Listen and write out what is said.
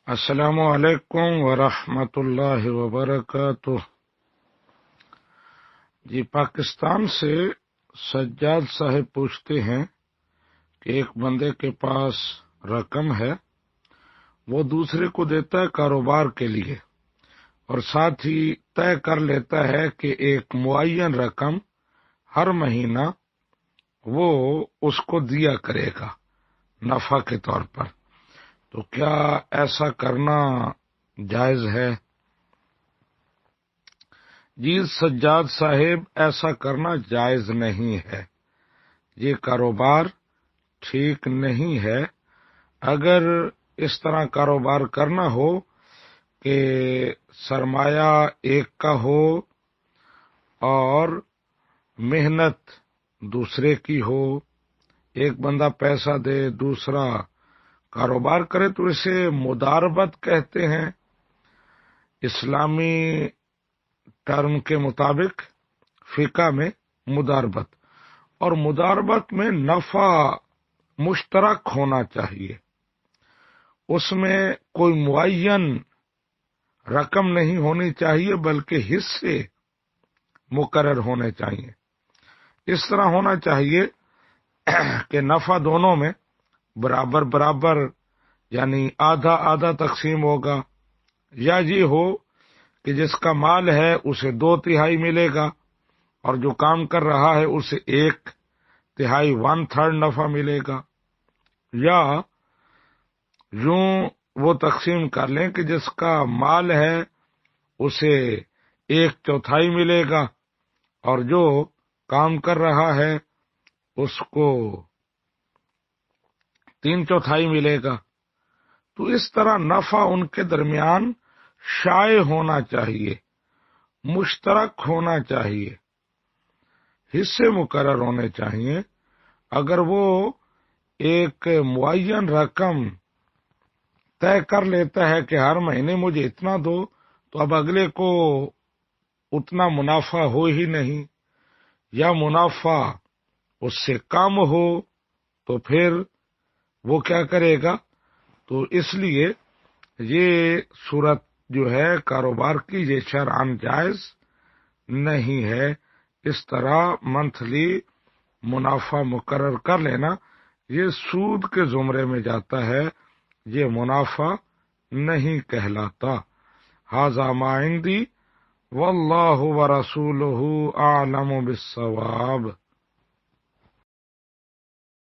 السلام علیکم ورحمۃ اللہ وبرکاتہ۔ جی، پاکستان سے سجاد صاحب پوچھتے ہیں کہ ایک بندے کے پاس رقم ہے، وہ دوسرے کو دیتا ہے کاروبار کے لیے، اور ساتھ ہی طے کر لیتا ہے کہ ایک معین رقم ہر مہینہ وہ اس کو دیا کرے گا نفع کے طور پر، تو کیا ایسا کرنا جائز ہے؟ جی سجاد صاحب، ایسا کرنا جائز نہیں ہے، یہ کاروبار ٹھیک نہیں ہے۔ اگر اس طرح کاروبار کرنا ہو کہ سرمایہ ایک کا ہو اور محنت دوسرے کی ہو، ایک بندہ پیسہ دے دوسرا کاروبار کرے، تو اسے مداربت کہتے ہیں اسلامی ٹرم کے مطابق، فقہ میں مداربت، اور مداربت میں نفع مشترک ہونا چاہیے، اس میں کوئی معین رقم نہیں ہونی چاہیے بلکہ حصے مقرر ہونے چاہیے۔ اس طرح ہونا چاہیے کہ نفع دونوں میں برابر برابر، یعنی آدھا آدھا تقسیم ہوگا، یا یہ ہو کہ جس کا مال ہے اسے 2/3 ملے گا اور جو کام کر رہا ہے اسے 1/3 1/3 نفع ملے گا، یا یوں وہ تقسیم کر لیں کہ جس کا مال ہے اسے 1/4 ملے گا اور جو کام کر رہا ہے اس کو 3/4 ملے گا۔ تو اس طرح نفع ان کے درمیان شائع ہونا چاہیے، مشترک ہونا چاہیے، حصے مقرر ہونے چاہیے۔ اگر وہ ایک معین رقم طے کر لیتا ہے کہ ہر مہینے مجھے اتنا دو، تو اب اگلے کو اتنا منافع ہو ہی نہیں، یا منافع اس سے کم ہو، تو پھر وہ کیا کرے گا؟ تو اس لیے یہ صورت جو ہے کاروبار کی، یہ شرعاً جائز نہیں ہے۔ اس طرح منتھلی منافع مقرر کر لینا یہ سود کے زمرے میں جاتا ہے، یہ منافع نہیں کہلاتا۔ ھذا ما عندی واللہ ورسولہ اعلم بالصواب۔